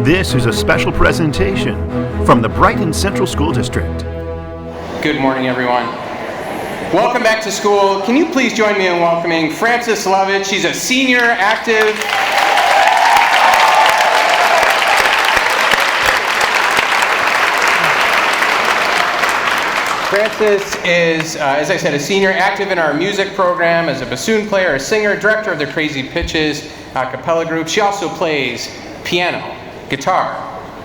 This is a special presentation from the Brighton Central School District. Good morning, everyone. Welcome back to school. Can you please join me in welcoming Frances Lovett? She's a senior active. Frances is, as I said, a senior active in our music program as a bassoon player, a singer, director of the Crazy Pitches a cappella group. She also plays piano, guitar,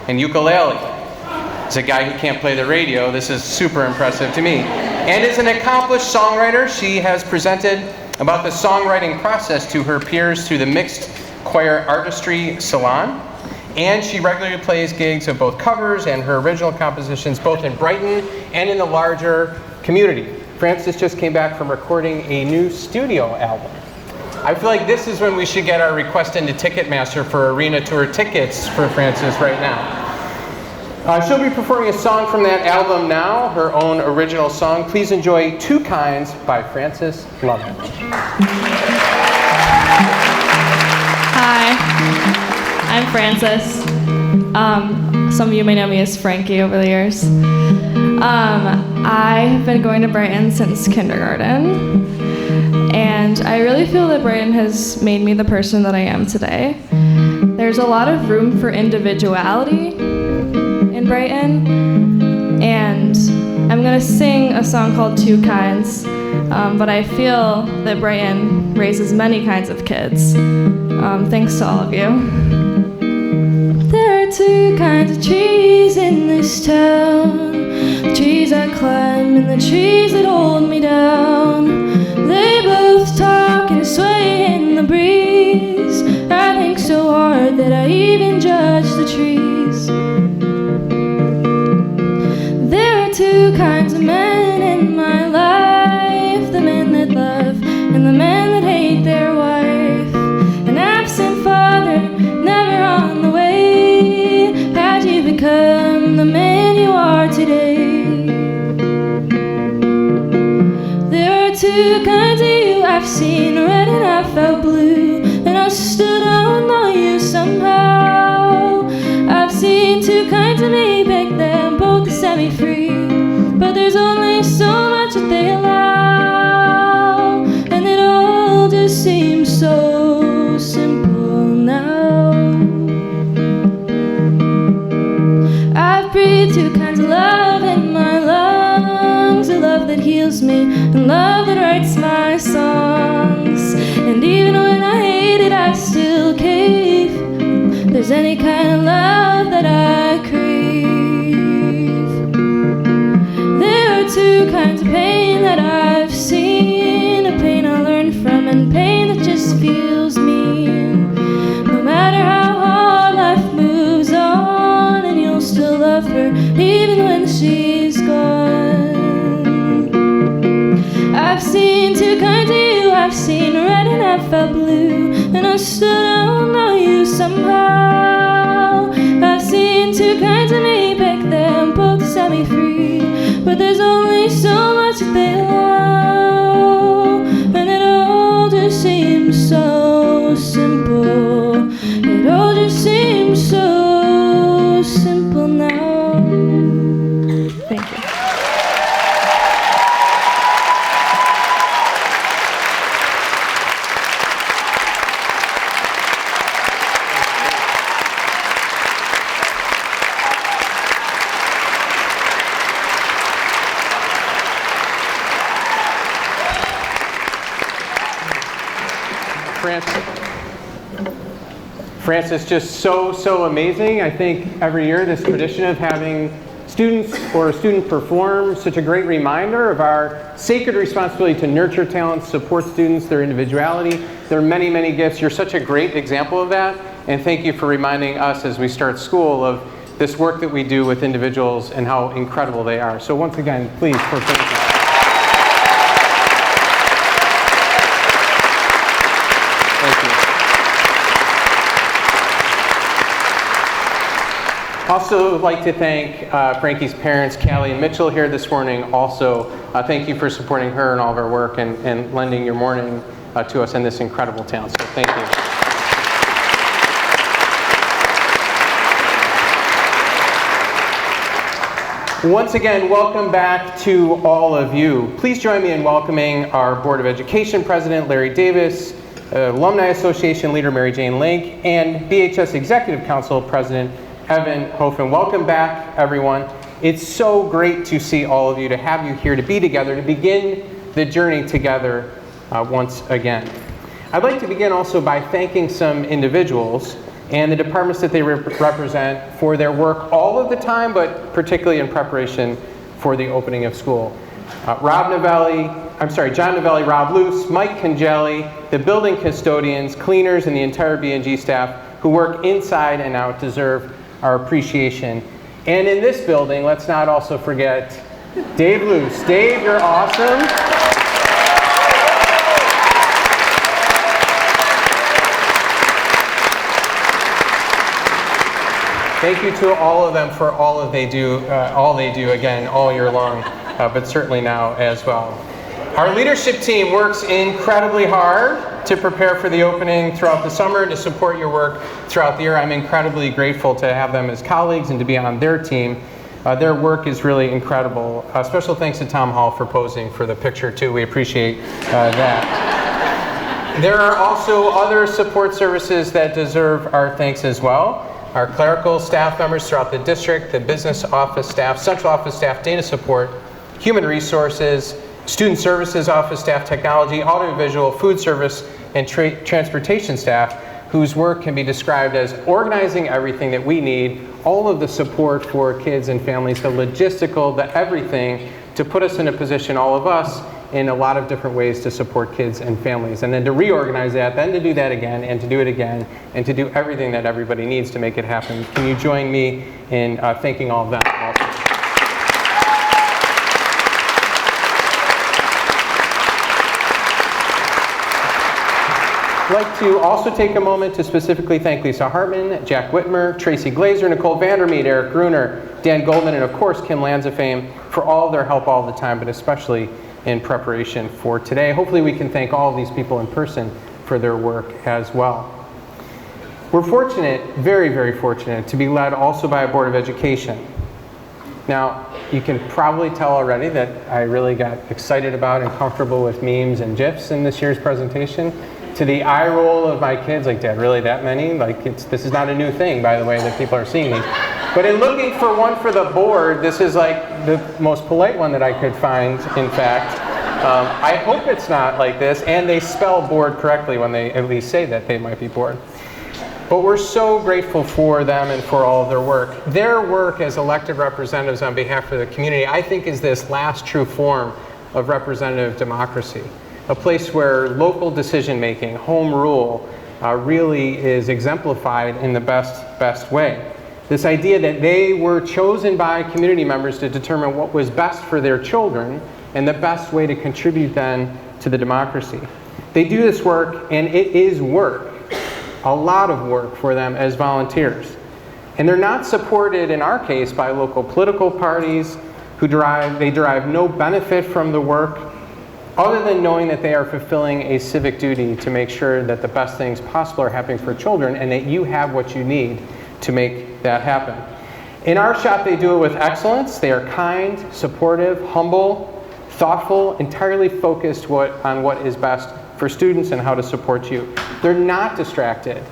and ukulele. As a guy who can't play the radio, this is super impressive to me. And as an accomplished songwriter, she has presented about the songwriting process to her peers through the Mixed Choir Artistry Salon. And she regularly plays gigs of both covers and her original compositions, both in Brighton and in the larger community. Frances just came back from recording a new studio album. I feel like this is when we should get our request into Ticketmaster for arena tour tickets for Frances right now. She'll be performing a song from that album now, her own original song. Please enjoy Two Kinds by Frances Lovett. Hi. I'm Frances. Some of you may know me as Frankie over the years. I have been going to Brighton since kindergarten, and I really feel that Brighton has made me the person that I am today. There's a lot of room for individuality in Brighton, and I'm going to sing a song called Two Kinds, but I feel that Brighton raises many kinds of kids. Thanks to all of you. There are two kinds of trees in this town. The trees I climb and the trees that hold me down. They both talk and sway in the breeze. I think so hard that I even judge the trees. There are two kinds of men in my life. The men that love and the men that hate their wife. An absent father, never on the way. How'd you become the man you are today? There are two kinds of you. I've seen red and I felt blue, and I still don't know you somehow. I've seen two kinds of me back then, both set me free, but there's only so much that they allow, and it all just seems so simple now. I've breathed two kinds of love in my lungs, a love that heals me and love that writes my songs. And even when I hate it, I still cave. There's any kind of love that I crave. There are two kinds of pain that I've seen, a pain I learned from and pain that just feels mean. No matter how hard life moves on, and you'll still love her even when she's gone. I've seen two kinds of you. I've seen red and I felt blue, and I still don't know you somehow. I've seen two kinds of me back then, both set me free, but there's only so much that they allow, and it all just seems so simple. It all just seems so simple now. Thank you. Frances, just so amazing. I think every year this tradition of having students or a student perform, such a great reminder of our sacred responsibility to nurture talents, support students, their individuality. There are many gifts. You're such a great example of that, and thank you for reminding us as we start school of this work that we do with individuals and how incredible they are. So once again, please, for Frances. Also like to thank Frankie's parents, Callie and Mitchell, here this morning. Also, thank you for supporting her and all of our work and lending your morning to us in this incredible town. So thank you. Once again, welcome back to all of you. Please join me in welcoming our Board of Education President, Larry Davis, Alumni Association Leader, Mary Jane Link, and BHS Executive Council President, Evan Hofen. Welcome back, everyone. It's so great to see all of you, to have you here, to be together, to begin the journey together once again. I'd like to begin also by thanking some individuals and the departments that they represent for their work all of the time, but particularly in preparation for the opening of school. John Novelli, Rob Luce, Mike Congeli, the building custodians, cleaners, and the entire B&G staff who work inside and out deserve our appreciation. And in this building, let's not also forget Dave Luce. Dave, you're awesome. Thank you to all of them for all they do again all year long, but certainly now as well. Our leadership team works incredibly hard to prepare for the opening throughout the summer, to support your work throughout the year. I'm incredibly grateful to have them as colleagues and to be on their team. Their work is really incredible. Special thanks to Tom Hall for posing for the picture too. We appreciate that. There are also other support services that deserve our thanks as well. Our clerical staff members throughout the district, the business office staff, central office staff, data support, human resources, student services office staff, technology, audiovisual, food service, and transportation staff, whose work can be described as organizing everything that we need, all of the support for kids and families, the logistical, the everything, to put us in a position, all of us, in a lot of different ways to support kids and families. And then to reorganize that, then to do that again, and to do it again, and to do everything that everybody needs to make it happen. Can you join me in thanking all of them also? I'd like to also take a moment to specifically thank Lisa Hartman, Jack Whitmer, Tracy Glazer, Nicole Vandermeet, Eric Gruner, Dan Goldman, and of course Kim Lanzafame for all of their help all the time, but especially in preparation for today. Hopefully we can thank all of these people in person for their work as well. We're fortunate, very, very fortunate, to be led also by a Board of Education. Now, you can probably tell already that I really got excited about and comfortable with memes and GIFs in this year's presentation. To the eye roll of my kids, like, Dad, really that many? Like, this is not a new thing, by the way, that people are seeing these. But in looking for one for the board, this is like the most polite one that I could find, in fact. I hope it's not like this, and they spell board correctly when they at least say that they might be bored. But we're so grateful for them and for all of their work. Their work as elected representatives on behalf of the community, I think, is this last true form of representative democracy. A place where local decision-making, home rule, really is exemplified in the best way. This idea that they were chosen by community members to determine what was best for their children and the best way to contribute then to the democracy. They do this work, and it is work, a lot of work for them as volunteers. And they're not supported, in our case, by local political parties who derive no benefit from the work, other than knowing that they are fulfilling a civic duty to make sure that the best things possible are happening for children and that you have what you need to make that happen. In our shop, they do it with excellence. They are kind, supportive, humble, thoughtful, entirely focused on what is best for students and how to support you. They're not distracted,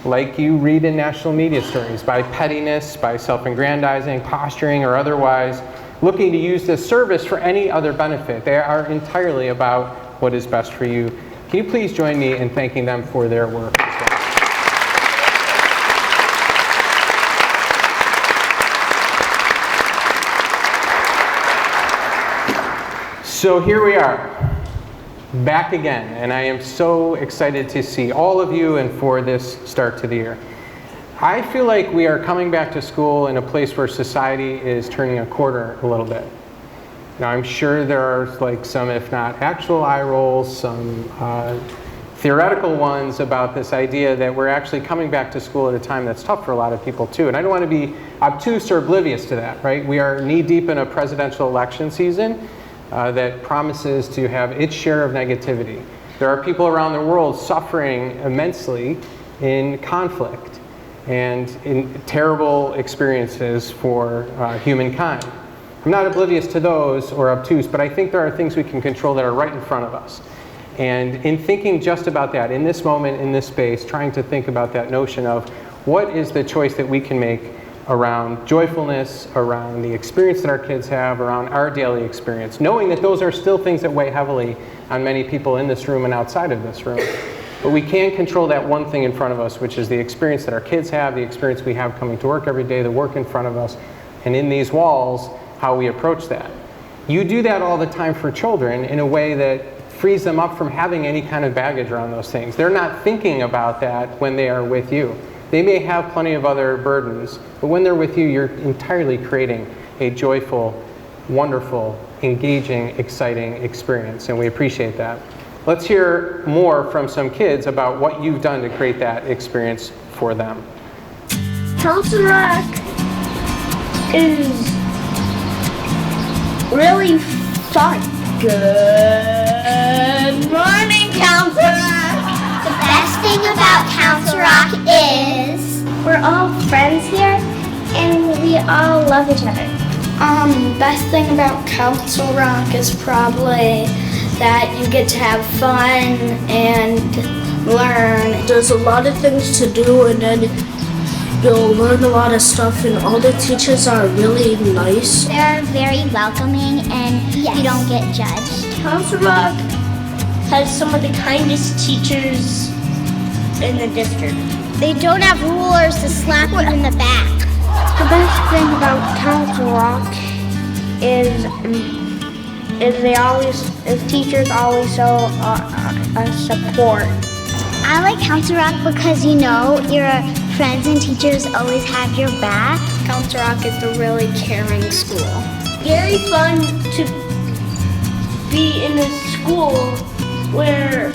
like you read in national media stories, by pettiness, by self-aggrandizing, posturing, or otherwise looking to use this service for any other benefit. They are entirely about what is best for you. Can you please join me in thanking them for their work as well? So here we are, back again, and I am so excited to see all of you and for this start to the year. I feel like we are coming back to school in a place where society is turning a corner a little bit. Now, I'm sure there are like some, if not actual eye rolls, some theoretical ones about this idea that we're actually coming back to school at a time that's tough for a lot of people too. And I don't want to be obtuse or oblivious to that, right? We are knee deep in a presidential election season that promises to have its share of negativity. There are people around the world suffering immensely in conflict and in terrible experiences for humankind. I'm not oblivious to those or obtuse, but I think there are things we can control that are right in front of us. And in thinking just about that, in this moment, in this space, trying to think about that notion of what is the choice that we can make around joyfulness, around the experience that our kids have, around our daily experience, knowing that those are still things that weigh heavily on many people in this room and outside of this room. But we can control that one thing in front of us, which is the experience that our kids have, the experience we have coming to work every day, the work in front of us, and in these walls, how we approach that. You do that all the time for children in a way that frees them up from having any kind of baggage around those things. They're not thinking about that when they are with you. They may have plenty of other burdens, but when they're with you, you're entirely creating a joyful, wonderful, engaging, exciting experience, and we appreciate that. Let's hear more from some kids about what you've done to create that experience for them. Council Rock is really fun. Good morning, Council Rock. The best thing about Council Rock is We're all friends here, and we all love each other. best thing about Council Rock is probably that you get to have fun and learn. There's a lot of things to do, and then you'll learn a lot of stuff, and all the teachers are really nice. They're very welcoming and you don't get judged. Council Rock has some of the kindest teachers in the district. They don't have rulers to slap you in the back. The best thing about Council Rock is teachers always show support. I like Council Rock because your friends and teachers always have your back. Council Rock is a really caring school. Very fun to be in a school where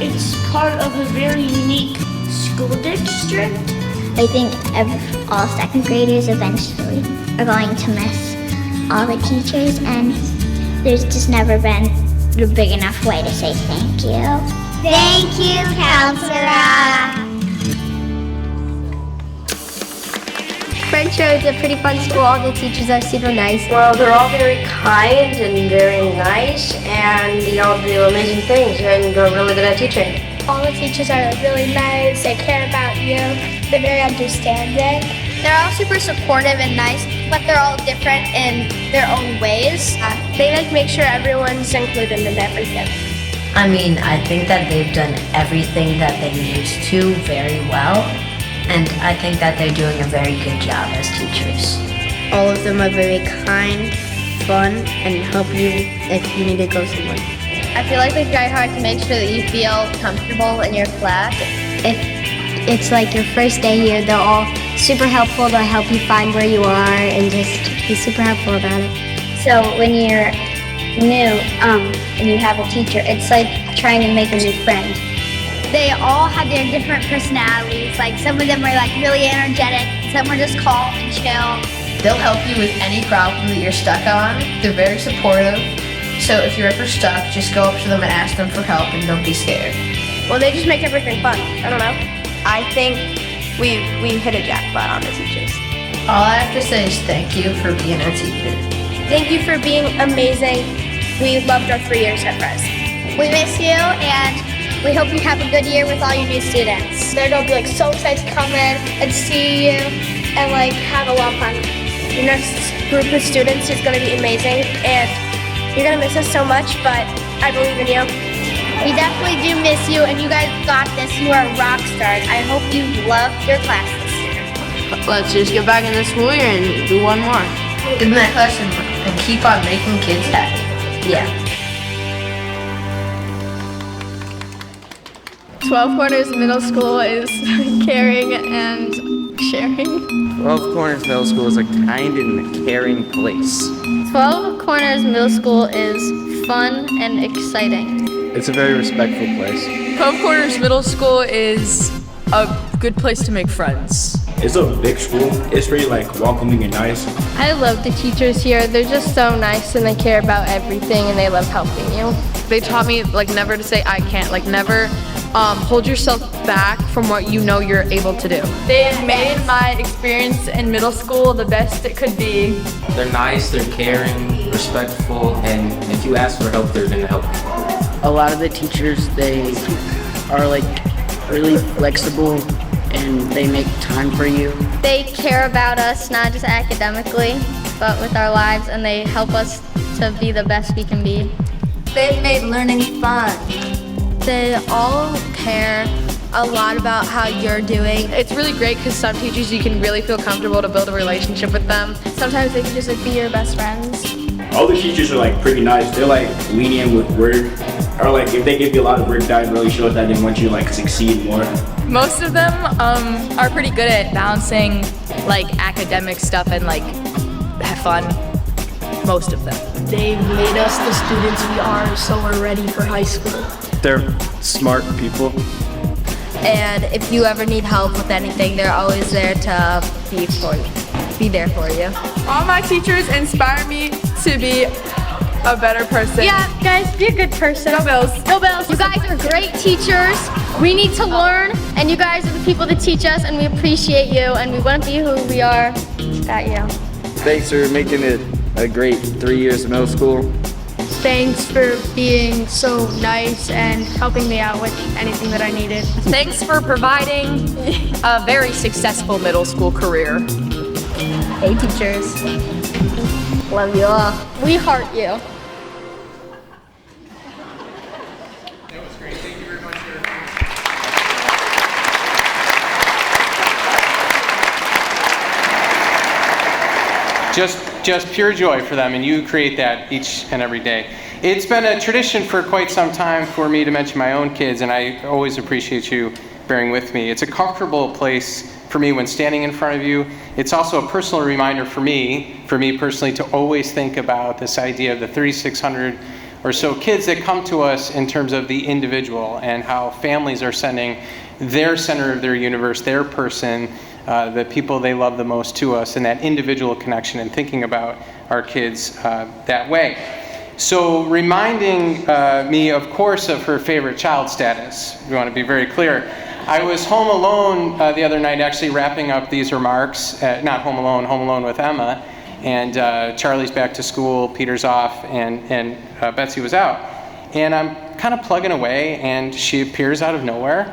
it's part of a very unique school district. I think all second graders eventually are going to miss all the teachers, and there's just never been a big enough way to say thank you. Thank you, Council Rock. French Show is a pretty fun school. All the teachers are super nice. Well, they're all very kind and very nice, and they all do amazing things, and they're really good at teaching. All the teachers are really nice. They care about you. They're very understanding. They're all super supportive and nice, but they're all different in their own ways. They make sure everyone's included in everything. I mean, I think that they've done everything that they used to very well, and I think that they're doing a very good job as teachers. All of them are very kind, fun, and help you if you need to go somewhere. I feel like they try hard to make sure that you feel comfortable in your class. If it's like your first day here, they're all super helpful. They'll help you find where you are and just be super helpful about it. So when you're new and you have a teacher, it's like trying to make a new friend. They all have their different personalities. Like some of them are like really energetic, some are just calm and chill. They'll help you with any problem that you're stuck on. They're very supportive. So if you're ever stuck, just go up to them and ask them for help and don't be scared. Well, they just make everything fun. I don't know. I think we hit a jackpot on the teachers. All I have to say is thank you for being a teacher. Thank you for being amazing. We loved our 3 years at Res. We miss you, and we hope you have a good year with all your new students. They're gonna be so excited to come in and see you and have a lot of fun. Your next group of students is gonna be amazing, and you're gonna miss us so much, but I believe in you. We definitely do miss you, and you guys got this. You are rock stars. I hope you love your class this year. Let's just get back in the school year and do one more. Get in that class and keep on making kids happy. Yeah. 12 Corners Middle School is caring and sharing. 12 Corners Middle School is a kind and caring place. 12 Corners Middle School is fun and exciting. It's a very respectful place. 12 Corners Middle School is a good place to make friends. It's a big school. It's really welcoming and nice. I love the teachers here. They're just so nice and they care about everything and they love helping you. They taught me never to say I can't, never hold yourself back from what you know you're able to do. They made my experience in middle school the best it could be. They're nice, they're caring, respectful, and if you ask for help, they're going to help you. A lot of the teachers, they are like really flexible and they make time for you. They care about us, not just academically, but with our lives, and they help us to be the best we can be. They've made learning fun. They all care a lot about how you're doing. It's really great because some teachers you can really feel comfortable to build a relationship with them. Sometimes they can just like be your best friends. All the teachers are like pretty nice. They're like lenient with work, or like if they give you a lot of work, that really shows that they want you to like succeed more. Most of them are pretty good at balancing like academic stuff and like have fun. Most of them. They've made us the students we are, so we're ready for high school. They're smart people. And if you ever need help with anything, they're always there to be there for you. All my teachers inspire me to be a better person. Yeah, guys, be a good person. Go Bills. Go Bills. You guys are great teachers. We need to learn, and you guys are the people that teach us, and we appreciate you, and we wouldn't be who we are without you. Thanks for making it a great 3 years of middle school. Thanks for being so nice and helping me out with anything that I needed. Thanks for providing a very successful middle school career. Hey teachers. Love you all. We heart you. That was great. Thank you very much, Just pure joy for them, and you create that each and every day. It's been a tradition for quite some time for me to mention my own kids, and I always appreciate you bearing with me. It's a comfortable place for me when standing in front of you. It's also a personal reminder for me personally, to always think about this idea of the 3,600 or so kids that come to us in terms of the individual, and how families are sending their center of their universe, their person, the people they love the most to us, and that individual connection, and thinking about our kids that way. So reminding me, of course, of her favorite child status. We want to be very clear. I was home alone the other night, actually wrapping up these remarks. Not home alone with Emma. And Charlie's back to school, Peter's off, and Betsy was out. And I'm kind of plugging away, and she appears out of nowhere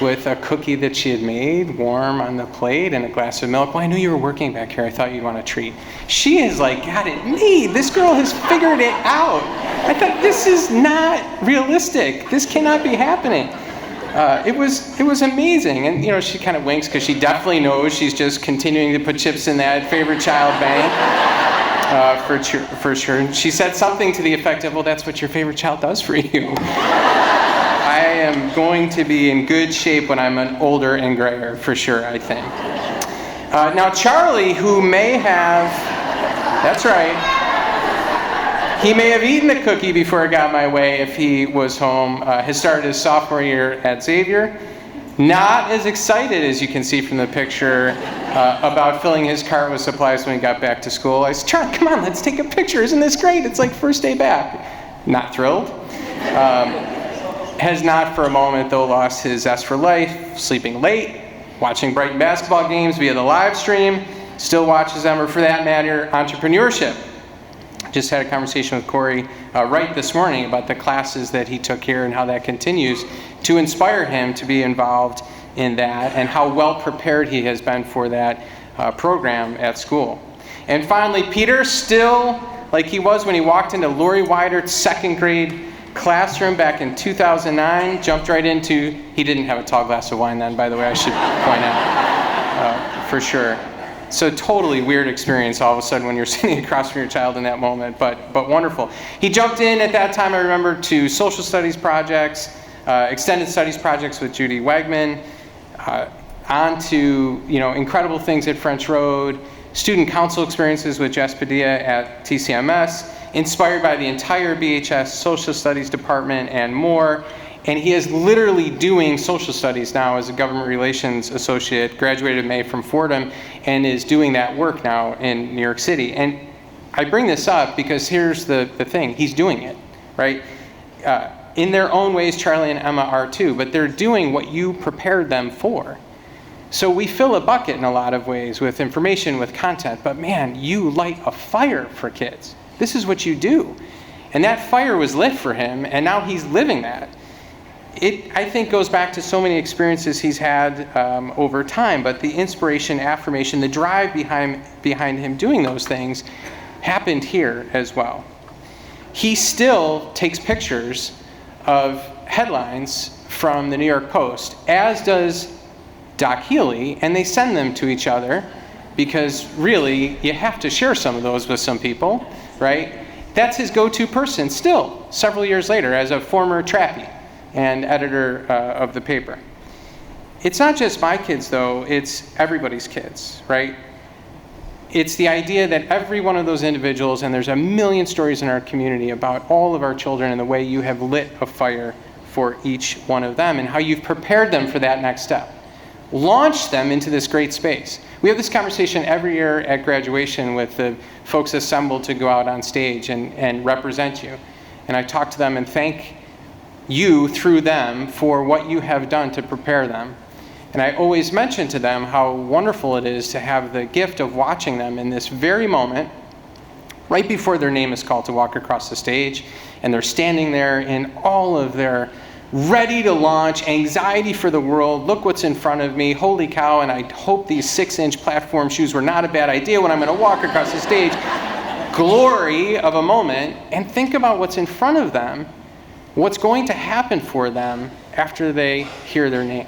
with a cookie that she had made, warm on the plate, and a glass of milk. Well, I knew you were working back here. I thought you'd want a treat. She has like got it made. This girl has figured it out. I thought, this is not realistic. This cannot be happening. It was amazing. And you know, she kind of winks because she definitely knows she's just continuing to put chips in that favorite child bank for sure. And she said something to the effect of, well, that's what your favorite child does for you. I am going to be in good shape when I'm older and grayer, for sure, I think. Now, Charlie, who may have, that's right, he may have eaten the cookie before it got my way if he was home, has started his sophomore year at Xavier. Not as excited, as you can see from the picture, about filling his cart with supplies when he got back to school. I said, Charlie, come on, let's take a picture. Isn't this great? It's like first day back. Not thrilled. Has not for a moment, though, lost his zest for life, sleeping late, watching Brighton basketball games via the live stream, still watches them, or for that matter, entrepreneurship. Just had a conversation with Corey right this morning about the classes that he took here and how that continues to inspire him to be involved in that, and how well prepared he has been for that program at school. And finally, Peter, still like he was when he walked into Lori Weidert's second grade classroom back in 2009, jumped right into, he didn't have a tall glass of wine then, by the way, I should point out, for sure. So totally weird experience all of a sudden when you're sitting across from your child in that moment, but wonderful. He jumped in at that time, I remember, to social studies projects, extended studies projects with Judy Wegman, on to incredible things at French Road, student council experiences with Jess Padilla at TCMS, inspired by the entire BHS Social Studies Department and more. And he is literally doing social studies now as a government relations associate, graduated in May from Fordham, and is doing that work now in New York City. And I bring this up because here's the thing, he's doing it, right? In their own ways, Charlie and Emma are too, but they're doing what you prepared them for. So we fill a bucket in a lot of ways with information, with content, but man, you light a fire for kids. This is what you do. And that fire was lit for him, and now he's living that. It, I think, goes back to so many experiences he's had over time, but the inspiration, affirmation, the drive behind him doing those things happened here as well. He still takes pictures of headlines from the New York Post, as does Doc Healy, and they send them to each other because really you have to share some of those with some people, right? That's his go-to person still, several years later, as a former Trappy and editor of the paper. It's not just my kids, though, it's everybody's kids, right? It's the idea that every one of those individuals, and there's a million stories in our community about all of our children and the way you have lit a fire for each one of them and how you've prepared them for that next step. Launch them into this great space. We have this conversation every year at graduation with the folks assembled to go out on stage and represent you. And I talk to them and thank you through them for what you have done to prepare them. And I always mention to them how wonderful it is to have the gift of watching them in this very moment, right before their name is called to walk across the stage, and they're standing there in all of their ready to launch, anxiety for the world, look what's in front of me, holy cow, and I hope these 6-inch platform shoes were not a bad idea when I'm going to walk across the stage. Glory of a moment, and think about what's in front of them, what's going to happen for them after they hear their name.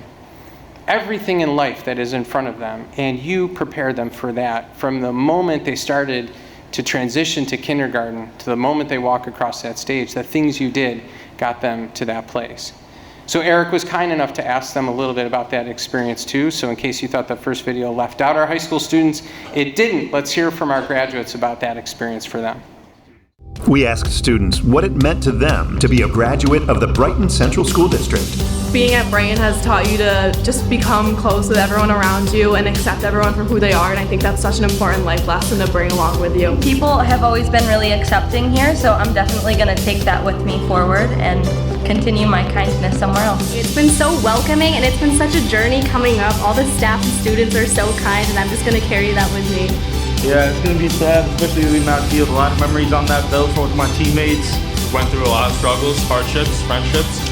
Everything in life that is in front of them, and you prepare them for that from the moment they started to transition to kindergarten to the moment they walk across that stage. The things you did got them to that place. So Eric was kind enough to ask them a little bit about that experience too. So in case you thought the first video left out our high school students, it didn't. Let's hear from our graduates about that experience for them. We asked students what it meant to them to be a graduate of the Brighton Central School District. Being at Brighton has taught you to just become close with everyone around you and accept everyone for who they are, and I think that's such an important life lesson to bring along with you. People have always been really accepting here, so I'm definitely going to take that with me forward and continue my kindness somewhere else. It's been so welcoming, and it's been such a journey coming up. All the staff and students are so kind, and I'm just going to carry that with me. Yeah, it's going to be sad, especially leaving that field. A lot of memories on that field with my teammates. Went through a lot of struggles, hardships, friendships.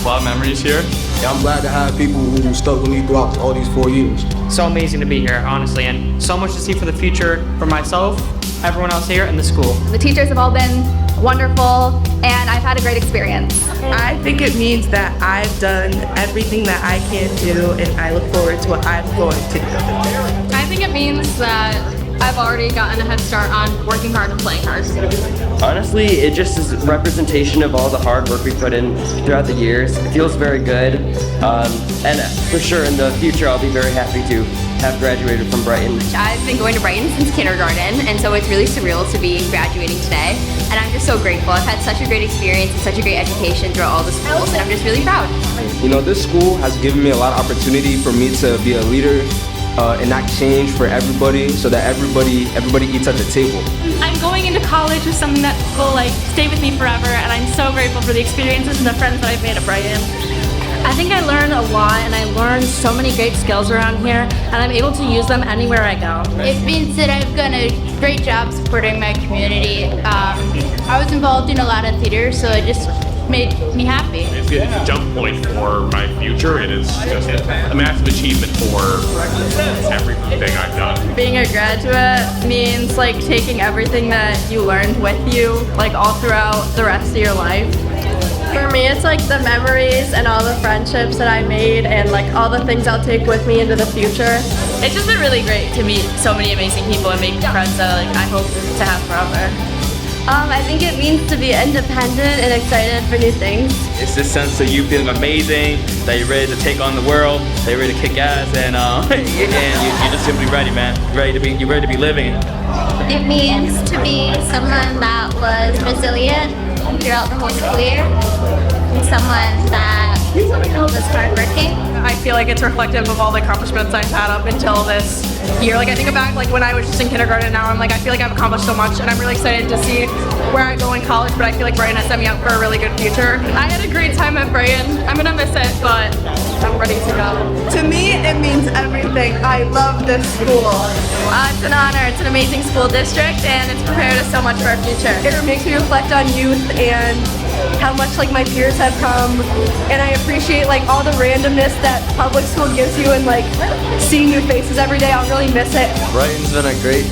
A lot of memories here. Yeah, I'm glad to have people who stuck with me throughout all these 4 years. So amazing to be here, honestly, and so much to see for the future for myself, everyone else here, and the school. The teachers have all been wonderful, and I've had a great experience. I think it means that I've done everything that I can do, and I look forward to what I'm going to do. I think it means that I've already gotten a head start on working hard and playing hard. Honestly, it just is a representation of all the hard work we put in throughout the years. It feels very good, and for sure in the future I'll be very happy to have graduated from Brighton. I've been going to Brighton since kindergarten, and so it's really surreal to be graduating today, and I'm just so grateful. I've had such a great experience and such a great education throughout all the schools, and I'm just really proud. You know, this school has given me a lot of opportunity for me to be a leader, enact change for everybody, so that everybody eats at the table. I'm going into college with something that will stay with me forever, and I'm so grateful for the experiences and the friends that I've made at Brighton. I think I learned a lot, and I learned so many great skills around here, and I'm able to use them anywhere I go. It means that I've done a great job supporting my community. I was involved in a lot of theater, so it just made me happy. It's a jump point for my future. It is just a massive achievement for everything I've done. Being a graduate means taking everything that you learned with you, all throughout the rest of your life. For me, it's the memories and all the friendships that I made and all the things I'll take with me into the future. It's just been really great to meet so many amazing people and make friends that I hope to have forever. I think it means to be independent and excited for new things. It's this sense of you feeling amazing, that you're ready to take on the world, that you're ready to kick ass, and you're just simply ready, man. You're ready to be living. It means to be someone that was resilient throughout the whole school year, and someone that all this hardworking. I feel like it's reflective of all the accomplishments I've had up until this year. Like I think back, like when I was just in kindergarten, now I'm like, I feel like I've accomplished so much, and I'm really excited to see where I go in college, but I feel like Brighton has set me up for a really good future. I had a great time at Brighton. I'm gonna miss it, but I'm ready to go. To me, it means everything. I love this school. It's an honor. It's an amazing school district, and it's prepared us so much for our future. It makes me reflect on youth and how much like my peers have come, and I appreciate like all the randomness that public school gives you, and like seeing new faces every day. I'll really miss it. Brighton's been a great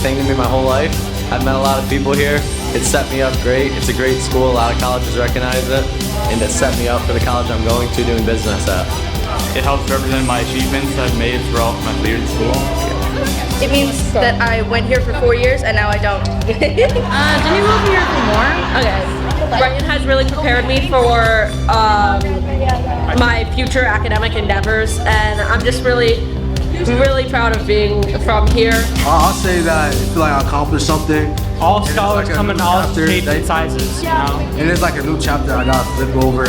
thing to me my whole life. I've met a lot of people here. It set me up great. It's a great school. A lot of colleges recognize it, and it set me up for the college I'm going to doing business at. It helps represent my achievements I've made throughout my 3 years in school. It means that I went here for 4 years and now I don't. Didn't you move here for more? Okay. Brighton has really prepared me for my future academic endeavors, and I'm just really proud of being from here. I'll say that I feel like I accomplished something. All scholars come in all shapes and sizes. And it's like a new chapter I gotta flip over.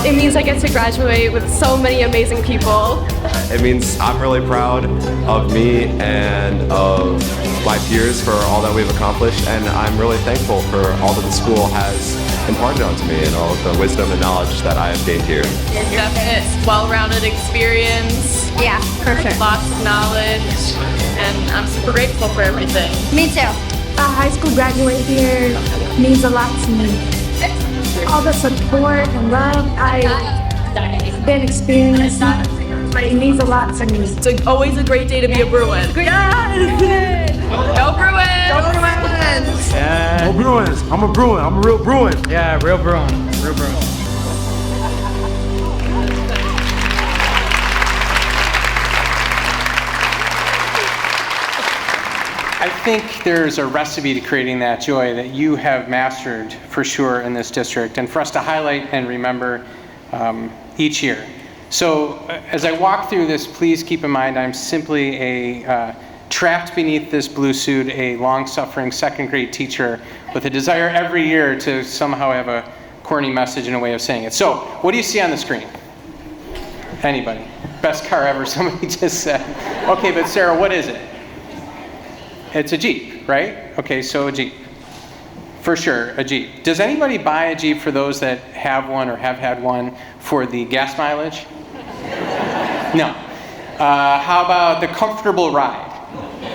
It means I get to graduate with so many amazing people. It means I'm really proud of me and of my peers for all that we've accomplished, and I'm really thankful for all that the school has imparted onto me and all of the wisdom and knowledge that I have gained here. Definite, well-rounded experience. Yeah, for sure. Lots of knowledge, and I'm super grateful for everything. Me too. High school graduate here means a lot to me. All the support and love I've been experiencing, it means a lot to me. It's always a great day to be a Bruin. Yes! Go Bruins! Go Bruins! Yeah. Go Bruins! I'm a Bruin. I'm a real Bruin. Yeah, real Bruin. Real Bruin. I think there's a recipe to creating that joy that you have mastered for sure in this district, and for us to highlight and remember each year. So as I walk through this, please keep in mind I'm simply a trapped beneath this blue suit, a long-suffering second grade teacher with a desire every year to somehow have a corny message and a way of saying it. So what do you see on the screen? Anybody? Best car ever, somebody just said. Okay, but Sarah, what is it? It's a Jeep, right? Okay, so a Jeep. For sure, a Jeep. Does anybody buy a Jeep for those that have one or have had one for the gas mileage? No. How about the comfortable ride?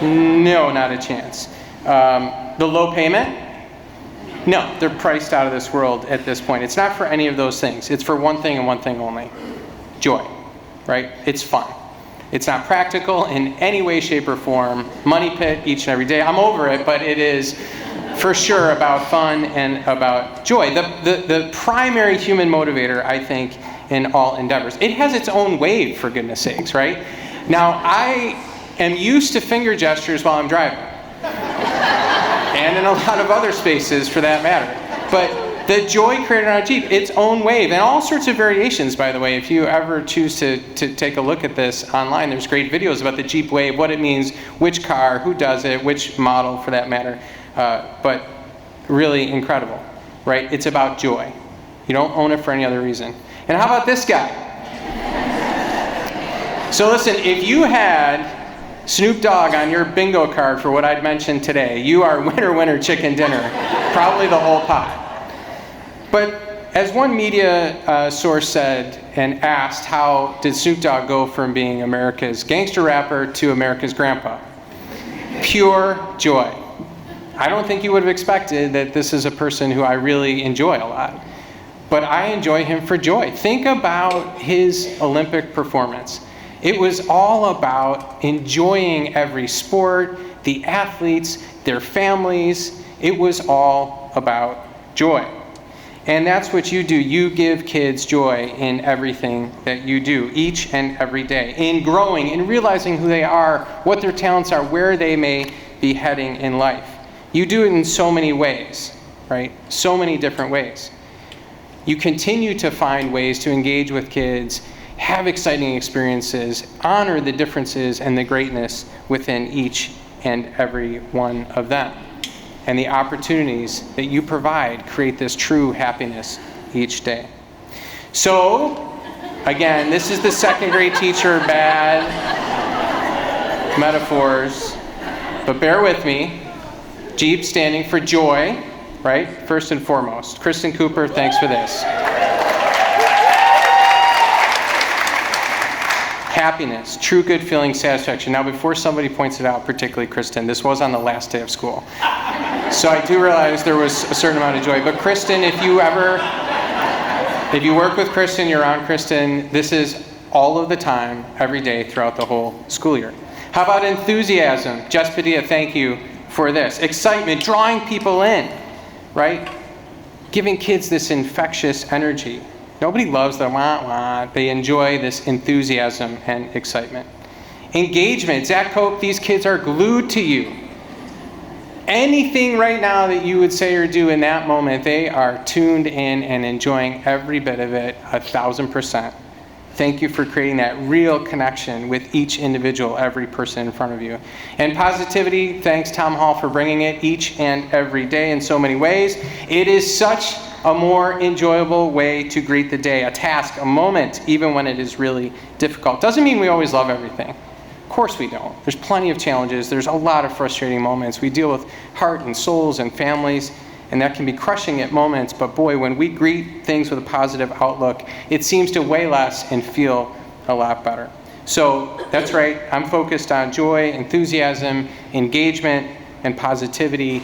No, not a chance. The low payment? No, they're priced out of this world at this point. It's not for any of those things. It's for one thing and one thing only. Joy, right? It's fun. It's not practical in any way, shape, or form. Money pit each and every day. I'm over it, but it is for sure about fun and about joy. The primary human motivator, I think, in all endeavors. It has its own wave, for goodness sakes, right? Now, I am used to finger gestures while I'm driving. And in a lot of other spaces, for that matter. But the joy created on a Jeep, its own wave, and all sorts of variations, by the way. If you ever choose to take a look at this online, there's great videos about the Jeep wave, what it means, which car, who does it, which model, for that matter. But really incredible, right? It's about joy. You don't own it for any other reason. And how about this guy? So listen, if you had Snoop Dogg on your bingo card for what I'd mentioned today, you are winner, winner, chicken dinner. Probably the whole pot. But as one media source said and asked, how did Snoop Dogg go from being America's gangster rapper to America's grandpa? Pure joy. I don't think you would have expected that this is a person who I really enjoy a lot. But I enjoy him for joy. Think about his Olympic performance. It was all about enjoying every sport, the athletes, their families. It was all about joy. And that's what you do. You give kids joy in everything that you do, each and every day, in growing, in realizing who they are, what their talents are, where they may be heading in life. You do it in so many ways, right? So many different ways. You continue to find ways to engage with kids, have exciting experiences, honor the differences and the greatness within each and every one of them. And the opportunities that you provide create this true happiness each day. So, again, this is the second grade teacher bad metaphors, but bear with me. Jeep standing for joy, right? First and foremost. Kristen Cooper, thanks for this. Happiness, true good feeling, satisfaction. Now, before somebody points it out, particularly Kristen, this was on the last day of school. So I do realize there was a certain amount of joy. But Kristen, if you work with Kristen, you're around Kristen, this is all of the time, every day, throughout the whole school year. How about enthusiasm? Jess Padilla, thank you for this. Excitement, drawing people in, right? Giving kids this infectious energy. Nobody loves the wah-wah. They enjoy this enthusiasm and excitement. Engagement. Zach Cope, these kids are glued to you. Anything right now that you would say or do in that moment, they are tuned in and enjoying every bit of it 1,000%. Thank you for creating that real connection with each individual, every person in front of you. And positivity, thanks Tom Hall for bringing it each and every day in so many ways. It is such a more enjoyable way to greet the day, a task, a moment, even when it is really difficult. Doesn't mean we always love everything. Of course we don't. There's plenty of challenges. There's a lot of frustrating moments. We deal with heart and souls and families, and that can be crushing at moments. But boy, when we greet things with a positive outlook, it seems to weigh less and feel a lot better. So that's right. I'm focused on joy, enthusiasm, engagement, and positivity,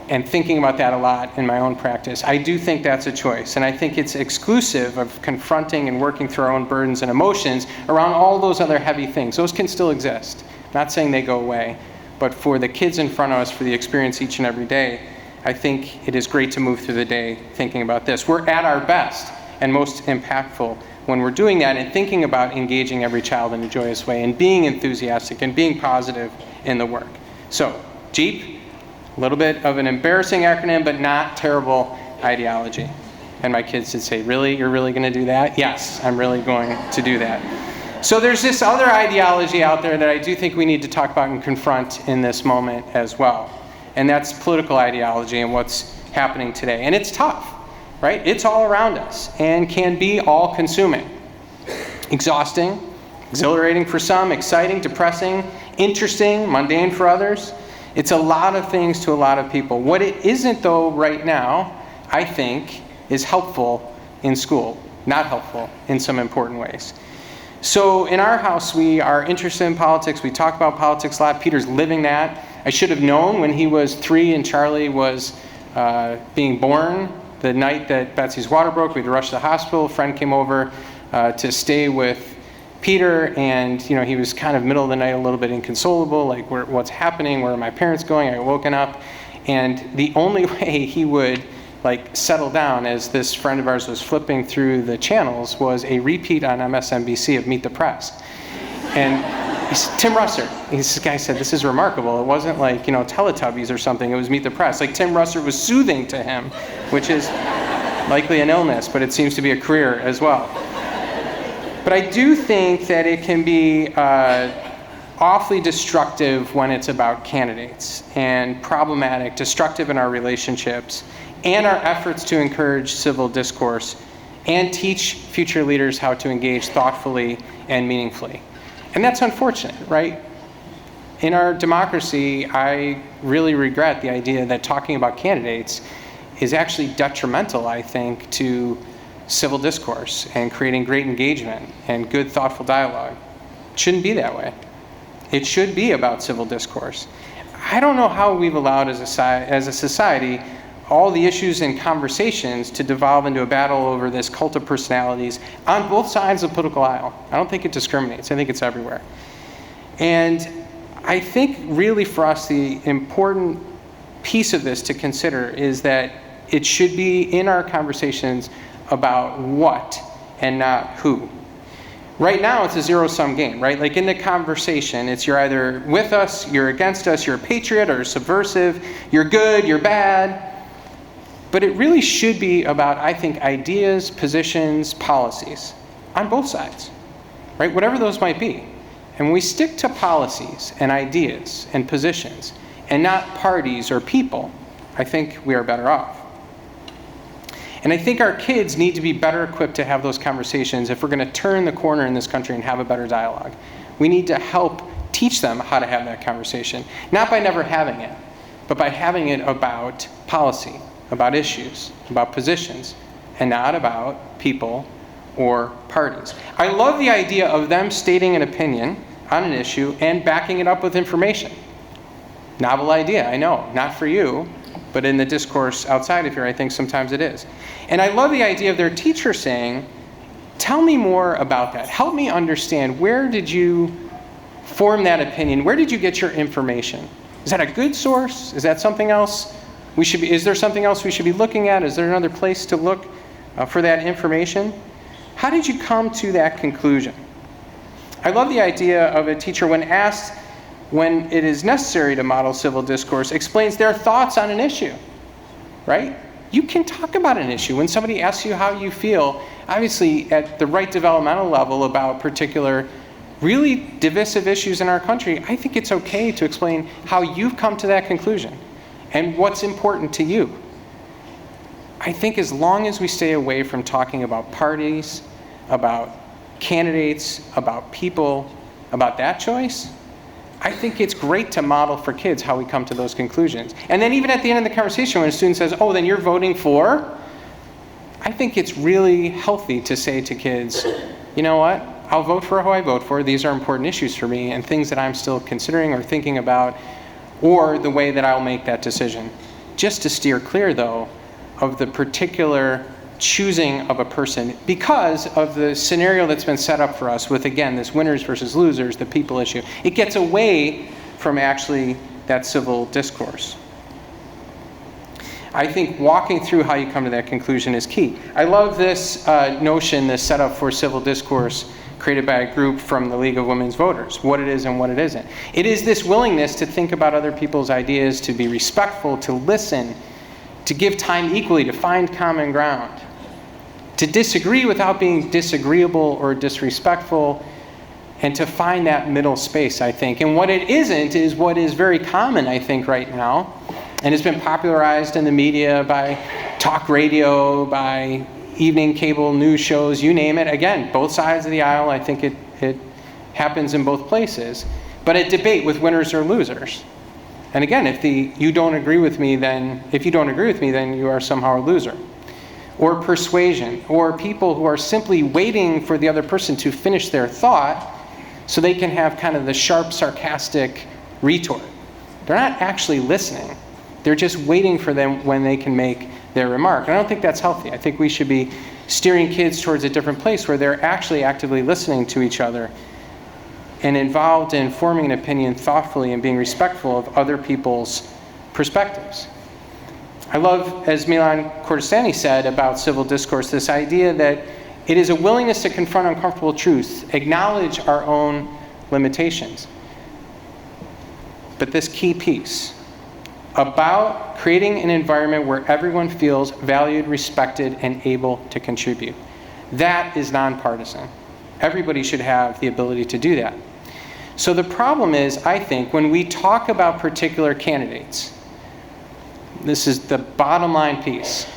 and thinking about that a lot in my own practice. I do think that's a choice, and I think it's exclusive of confronting and working through our own burdens and emotions around all those other heavy things. Those can still exist. Not saying they go away, but for the kids in front of us, for the experience each and every day, I think it is great to move through the day thinking about this. We're at our best and most impactful when we're doing that and thinking about engaging every child in a joyous way and being enthusiastic and being positive in the work. So, Jeep, a little bit of an embarrassing acronym, but not terrible ideology. And my kids would say, really? You're really going to do that? Yes, I'm really going to do that. So there's this other ideology out there that I do think we need to talk about and confront in this moment as well. And that's political ideology and what's happening today. And it's tough, right? It's all around us and can be all-consuming. Exhausting, exhilarating for some, exciting, depressing, interesting, mundane for others. It's a lot of things to a lot of people. What it isn't, though, right now, I think, is helpful in school. Not helpful in some important ways. So in our house, we are interested in politics. We talk about politics a lot. Peter's living that. I should have known when he was 3 and Charlie was being born. The night that Betsy's water broke, we had to rush to the hospital. A friend came over to stay with Peter, and he was kind of middle of the night, a little bit inconsolable, like what's happening, where are my parents going? I had woken up, and the only way he would settle down as this friend of ours was flipping through the channels was a repeat on MSNBC of Meet the Press. And Tim Russer, this guy said, this is remarkable. It wasn't like Teletubbies or something, it was Meet the Press. Tim Russer was soothing to him, which is likely an illness, but it seems to be a career as well. But I do think that it can be awfully destructive when it's about candidates, and problematic, destructive in our relationships, and our efforts to encourage civil discourse and teach future leaders how to engage thoughtfully and meaningfully. And that's unfortunate, right? In our democracy, I really regret the idea that talking about candidates is actually detrimental, I think, to civil discourse and creating great engagement and good, thoughtful dialogue. It shouldn't be that way. It should be about civil discourse. I don't know how we've allowed as a society all the issues and conversations to devolve into a battle over this cult of personalities on both sides of the political aisle. I don't think it discriminates. I think it's everywhere. And I think really for us, the important piece of this to consider is that it should be in our conversations about what and not who. Right now, it's a zero-sum game, right? In the conversation, it's you're either with us, you're against us, you're a patriot or subversive, you're good, you're bad. But it really should be about, I think, ideas, positions, policies on both sides, right? Whatever those might be. And when we stick to policies and ideas and positions and not parties or people, I think we are better off. And I think our kids need to be better equipped to have those conversations if we're going to turn the corner in this country and have a better dialogue. We need to help teach them how to have that conversation, not by never having it, but by having it about policy, about issues, about positions, and not about people or parties. I love the idea of them stating an opinion on an issue and backing it up with information. Novel idea, I know, not for you, but in the discourse outside of here, I think sometimes it is. And I love the idea of their teacher saying, tell me more about that. Help me understand, where did you form that opinion? Where did you get your information? Is that a good source? Is that something else is there something else we should be looking at? Is there another place to look for that information? How did you come to that conclusion? I love the idea of a teacher, when asked when it is necessary to model civil discourse, explains their thoughts on an issue, right? You can talk about an issue. When somebody asks you how you feel, obviously at the right developmental level about particular really divisive issues in our country, I think it's okay to explain how you've come to that conclusion and what's important to you. I think as long as we stay away from talking about parties, about candidates, about people, about that choice, I think it's great to model for kids how we come to those conclusions. And then even at the end of the conversation, when a student says, oh, then you're voting for, I think it's really healthy to say to kids, you know what, I'll vote for who I vote for. These are important issues for me and things that I'm still considering or thinking about, or the way that I'll make that decision. Just to steer clear, though, of the particular choosing of a person because of the scenario that's been set up for us with, again, this winners versus losers, the people issue. It gets away from actually that civil discourse. I think walking through how you come to that conclusion is key. I love this notion, this setup for civil discourse created by a group from the League of Women's Voters, what it is and what it isn't. It is this willingness to think about other people's ideas, to be respectful, to listen, to give time equally, to find common ground, to disagree without being disagreeable or disrespectful, and to find that middle space, I think. And what it isn't is what is very common, I think, right now, and has been popularized in the media by talk radio, by evening cable news shows, you name it. Again, both sides of the aisle, I think it happens in both places. But a debate with winners or losers. And again, if you don't agree with me, then you are somehow a loser. Or persuasion, or people who are simply waiting for the other person to finish their thought so they can have kind of the sharp, sarcastic retort. They're not actually listening. They're just waiting for them when they can make their remark. And I don't think that's healthy. I think we should be steering kids towards a different place where they're actually actively listening to each other and involved in forming an opinion thoughtfully and being respectful of other people's perspectives. I love, as Milan Kordestani said about civil discourse, this idea that it is a willingness to confront uncomfortable truths, acknowledge our own limitations. But this key piece about creating an environment where everyone feels valued, respected, and able to contribute. That is nonpartisan. Everybody should have the ability to do that. So the problem is, I think, when we talk about particular candidates, this is the bottom line piece.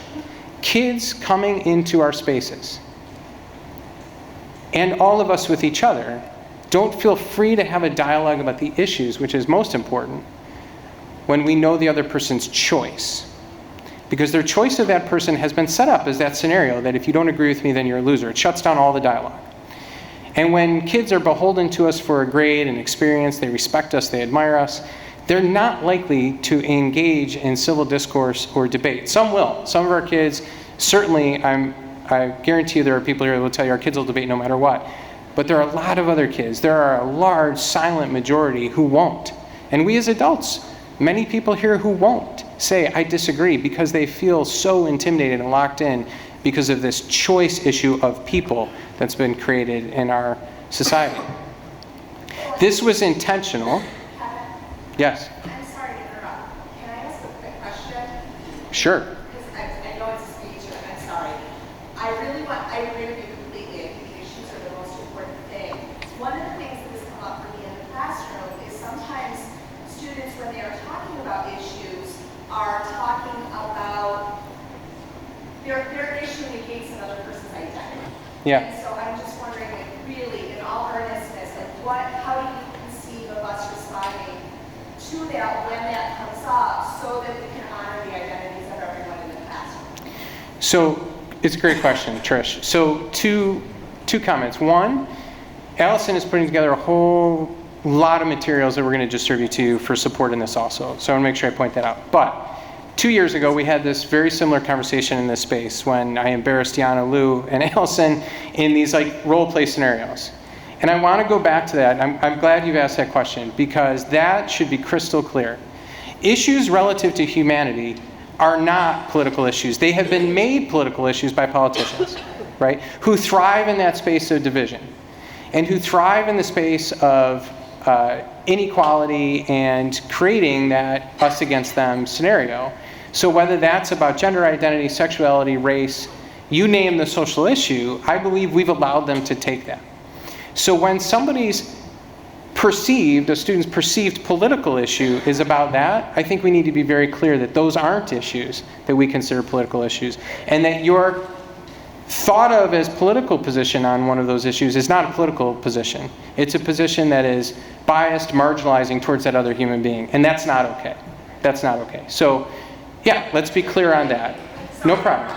Kids coming into our spaces, and all of us with each other, don't feel free to have a dialogue about the issues, which is most important, when we know the other person's choice. Because their choice of that person has been set up as that scenario, that if you don't agree with me, then you're a loser. It shuts down all the dialogue. And when kids are beholden to us for a grade and experience, they respect us, they admire us, they're not likely to engage in civil discourse or debate. Some will. Some of our kids, certainly, I guarantee you there are people here who will tell you our kids will debate no matter what. But there are a lot of other kids. There are a large silent majority who won't. And we as adults, many people here who won't say, I disagree, because they feel so intimidated and locked in because of this choice issue of people that's been created in our society. This was intentional. Yes? I'm sorry to interrupt. Can I ask a quick question? Sure. Because I know it's a speech, and I'm sorry. I agree with you completely. I think issues are the most important thing. One of the things that has come up for me in the classroom is sometimes students, when they are talking about issues, are talking about, they're Yeah. And so I'm just wondering, like, really, in all earnestness, like, how do you conceive of us responding to that when that comes up, so that we can honor the identities of everyone in the classroom? So it's a great question, Trish. So two comments. One, Allison is putting together a whole lot of materials that we're going to distribute to you for support in this also. So I want to make sure I point that out. But 2 years ago, we had this very similar conversation in this space when I embarrassed Deanna, Lou, and Allison in these like role play scenarios. And I want to go back to that. I'm glad you've asked that question, because that should be crystal clear. Issues relative to humanity are not political issues. They have been made political issues by politicians, right? Who thrive in that space of division and who thrive in the space of inequality and creating that us against them scenario. So whether that's about gender identity, sexuality, race, you name the social issue, I believe we've allowed them to take that. So when a student's perceived political issue is about that, I think we need to be very clear that those aren't issues that we consider political issues, and that your thought of as political position on one of those issues is not a political position. It's a position that is biased, marginalizing towards that other human being, and that's not okay. That's not okay. So, yeah, let's be clear on that. No problem.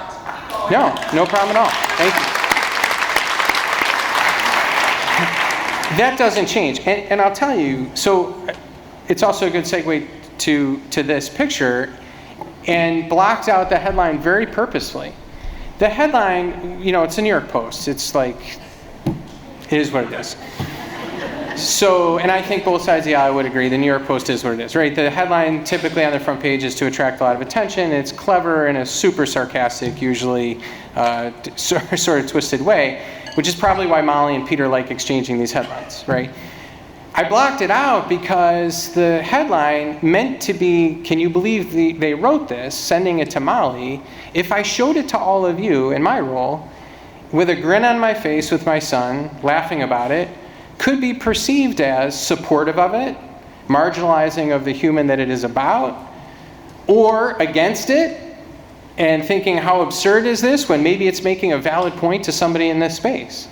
No problem at all. Thank you. That doesn't change. And I'll tell you, so it's also a good segue to this picture, and blocked out the headline very purposefully. The headline, it's a New York Post. It's like, it is what it is. So, and I think both sides of the aisle would agree, the New York Post is what it is, right? The headline typically on the front page is to attract a lot of attention. It's clever in a super sarcastic, usually sort of twisted way, which is probably why Molly and Peter like exchanging these headlines, right? I blocked it out because the headline meant to be, can you believe they wrote this, sending it to Molly, if I showed it to all of you in my role, with a grin on my face with my son, laughing about it, could be perceived as supportive of it, marginalizing of the human that it is about, or against it, and thinking how absurd is this when maybe it's making a valid point to somebody in this space.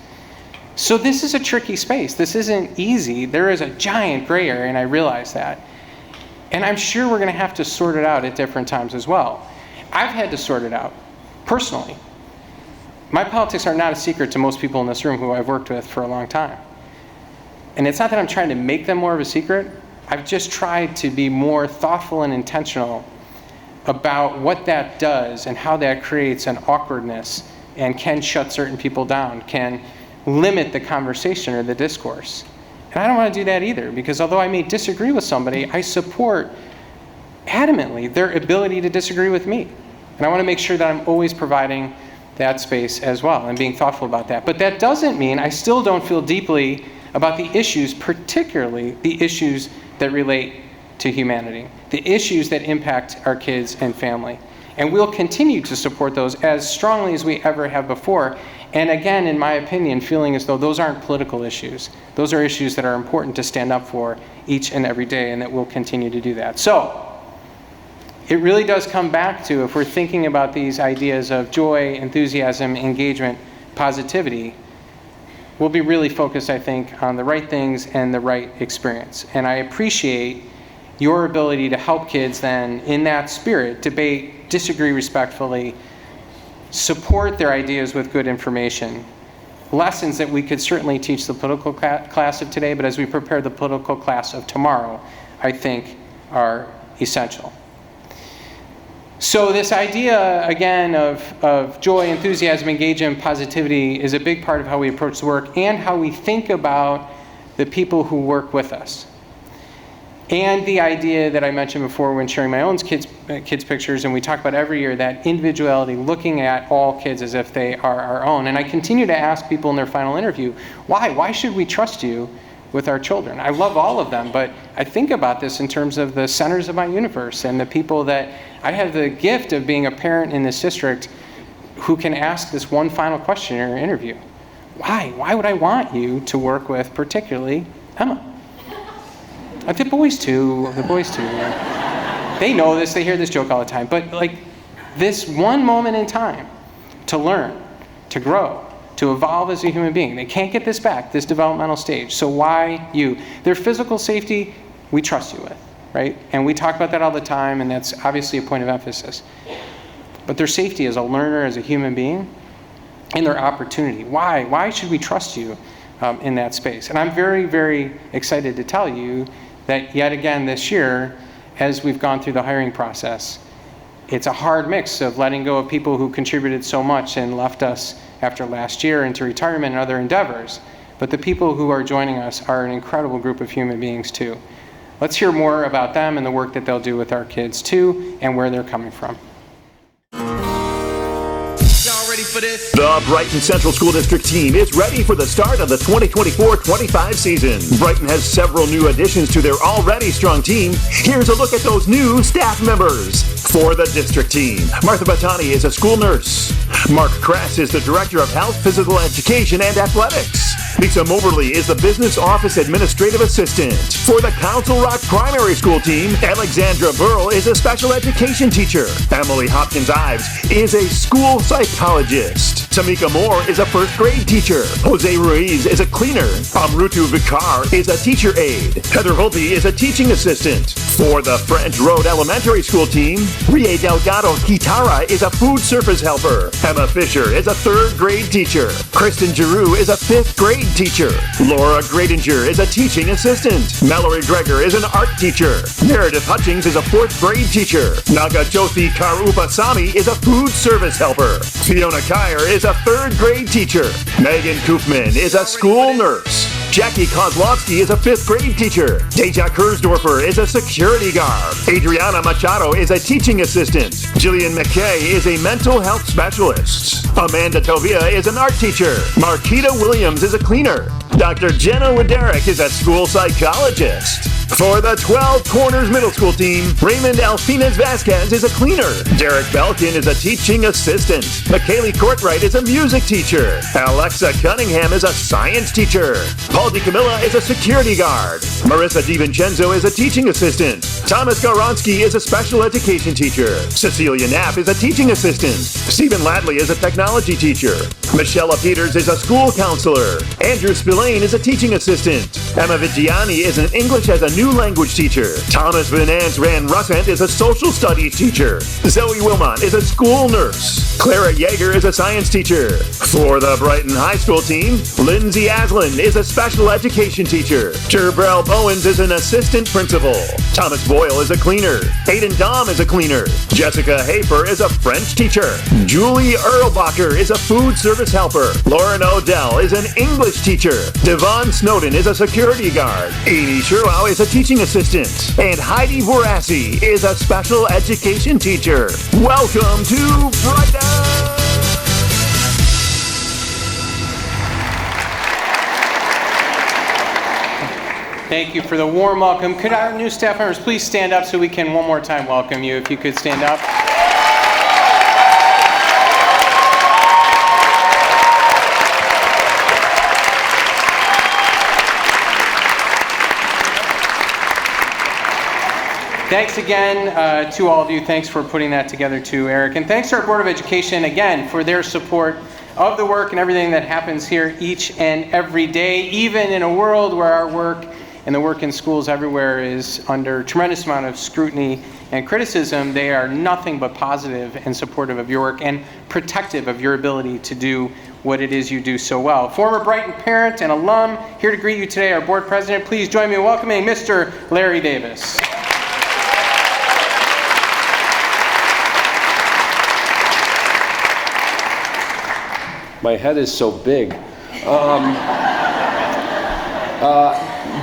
So this is a tricky space. This isn't easy. There is a giant gray area, and I realize that. And I'm sure we're going to have to sort it out at different times as well. I've had to sort it out, personally. My politics are not a secret to most people in this room who I've worked with for a long time. And it's not that I'm trying to make them more of a secret. I've just tried to be more thoughtful and intentional about what that does and how that creates an awkwardness and can shut certain people down, can limit the conversation or the discourse. And I don't want to do that either, because although I may disagree with somebody, I support adamantly their ability to disagree with me. And I want to make sure that I'm always providing that space as well and being thoughtful about that. But that doesn't mean I still don't feel deeply about the issues, particularly the issues that relate to humanity, the issues that impact our kids and family. And we'll continue to support those as strongly as we ever have before. And again, in my opinion, feeling as though those aren't political issues. Those are issues that are important to stand up for each and every day, and that we'll continue to do that. So, it really does come back to, if we're thinking about these ideas of joy, enthusiasm, engagement, positivity, we'll be really focused, I think, on the right things and the right experience. And I appreciate your ability to help kids then, in that spirit, debate, disagree respectfully, support their ideas with good information. Lessons that we could certainly teach the political class of today, but as we prepare the political class of tomorrow, I think are essential. So this idea, again, of joy, enthusiasm, engagement, positivity is a big part of how we approach the work and how we think about the people who work with us. And the idea that I mentioned before when sharing my own kids' pictures, and we talk about every year, that individuality, looking at all kids as if they are our own. And I continue to ask people in their final interview, why? Why should we trust you with our children? I love all of them, but I think about this in terms of the centers of my universe and the people that I have the gift of being a parent in this district who can ask this one final question in your interview. Why? Why would I want you to work with particularly Emma? The boys too. They know this, they hear this joke all the time, but like this one moment in time to learn, to grow, to evolve as a human being. They can't get this back, this developmental stage. So why you? Their physical safety, we trust you with, right? And we talk about that all the time, and that's obviously a point of emphasis. But their safety as a learner, as a human being, and their opportunity. Why? Why should we trust you in that space? And I'm very, very excited to tell you that yet again this year, as we've gone through the hiring process, it's a hard mix of letting go of people who contributed so much and left us after last year into retirement and other endeavors. But the people who are joining us are an incredible group of human beings too. Let's hear more about them and the work that they'll do with our kids too, and where they're coming from. Ready for this? The Brighton Central School District team is ready for the start of the 2024-25 season. Brighton has several new additions to their already strong team. Here's a look at those new staff members. For the district team, Martha Batani is a school nurse. Mark Kress is the Director of Health, Physical Education, and Athletics. Lisa Moberly is the Business Office Administrative Assistant. For the Council Rock Primary School team, Alexandra Burl is a Special Education teacher. Emily Hopkins-Ives is a school psychologist. Tamika Moore is a first grade teacher. Jose Ruiz is a cleaner. Amrutu Vikar is a teacher aide. Heather Holpe is a teaching assistant. For the French Road Elementary School team, Rie Delgado Kitara is a food service helper. Emma Fisher is a third grade teacher. Kristen Giroux is a fifth grade teacher. Laura Gradinger is a teaching assistant. Mallory Greger is an art teacher. Meredith Hutchings is a fourth grade teacher. Nagajothi Karupasamy is a food service helper. Fiona Kyer is a third grade teacher. Megan Koopman is a school nurse. Jackie Kozlowski is a fifth grade teacher. Deja Kursdorfer is a security guard. Adriana Machado is a teaching assistant. Jillian McKay is a mental health specialist. Amanda Tovia is an art teacher. Marquita Williams is a cleaner. Dr. Jenna Waderick is a school psychologist. For the 12 Corners Middle School team, Raymond Alfines Vasquez is a cleaner. Derek Belkin is a teaching assistant. McKaylee Courtwright is a music teacher. Alexa Cunningham is a science teacher. Paul DiCamilla is a security guard. Marissa DiVincenzo is a teaching assistant. Thomas Garonsky is a special education teacher. Cecilia Knapp is a teaching assistant. Stephen Ladley is a technology teacher. Michelle Peters is a school counselor. Andrew Spillane is a teaching assistant. Emma Vigiani is an English as a new language teacher. Thomas Venance Ran Russent is a social studies teacher. Zoe Wilmot is a school nurse. Clara Yeager is a science teacher. For the Brighton High School team, Lindsay Aslan is a special education teacher. Terbrell Bowens is an assistant principal. Thomas Boyle is a cleaner. Hayden Dom is a cleaner. Jessica Hafer is a French teacher. Julie Erlbacher is a food service helper. Lauren Odell is an English teacher. Devon Snowden is a security guard. Amy Sherwow is a teaching assistant. And Heidi Borassi is a special education teacher. Welcome to Brighton! Thank you for the warm welcome. Could our new staff members please stand up so we can one more time welcome you, if you could stand up. Thanks again to all of you. Thanks for putting that together too, Eric. And thanks to our Board of Education, again, for their support of the work and everything that happens here each and every day, even in a world where our work and the work in schools everywhere is under a tremendous amount of scrutiny and criticism. They are nothing but positive and supportive of your work and protective of your ability to do what it is you do so well. Former Brighton parent and alum, here to greet you today, our board president. Please join me in welcoming Mr. Larry Davis. My head is so big.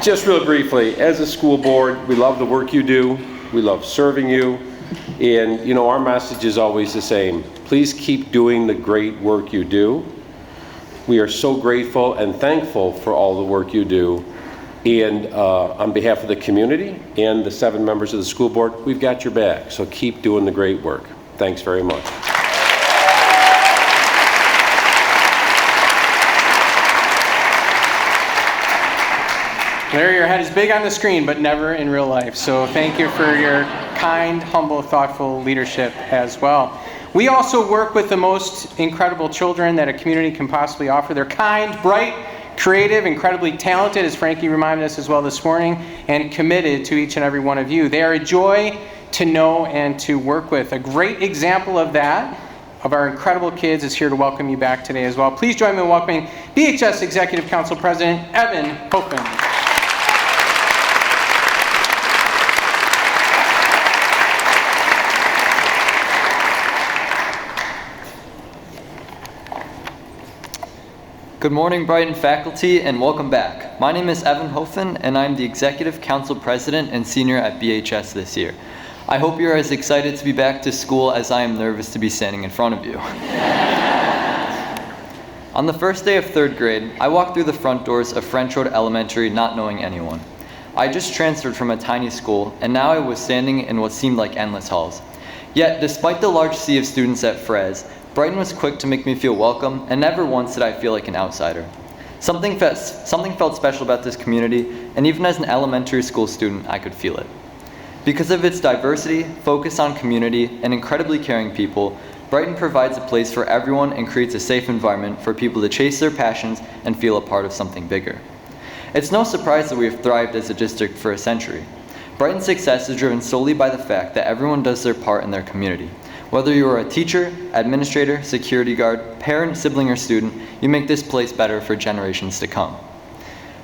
Just real briefly, as a school board, we love the work you do. We love serving you. And, you know, our message is always the same. Please keep doing the great work you do. We are so grateful and thankful for all the work you do. And on behalf of the community and the 7 members of the school board, we've got your back. So keep doing the great work. Thanks very much. Larry, your head is big on the screen, but never in real life. So thank you for your kind, humble, thoughtful leadership as well. We also work with the most incredible children that a community can possibly offer. They're kind, bright, creative, incredibly talented, as Frankie reminded us as well this morning, and committed to each and every one of you. They are a joy to know and to work with. A great example of that, of our incredible kids, is here to welcome you back today as well. Please join me in welcoming BHS Executive Council President Evan Hoffman. Good morning, Brighton faculty, and welcome back. My name is Evan Hoffman, and I'm the Executive Council President and Senior at BHS this year. I hope you're as excited to be back to school as I am nervous to be standing in front of you. On the first day of 3rd grade, I walked through the front doors of French Road Elementary not knowing anyone. I just transferred from a tiny school, and now I was standing in what seemed like endless halls. Yet, despite the large sea of students at Frez, Brighton was quick to make me feel welcome, and never once did I feel like an outsider. Something felt special about this community, and even as an elementary school student, I could feel it. Because of its diversity, focus on community, and incredibly caring people, Brighton provides a place for everyone and creates a safe environment for people to chase their passions and feel a part of something bigger. It's no surprise that we have thrived as a district for a century. Brighton's success is driven solely by the fact that everyone does their part in their community. Whether you are a teacher, administrator, security guard, parent, sibling, or student, you make this place better for generations to come.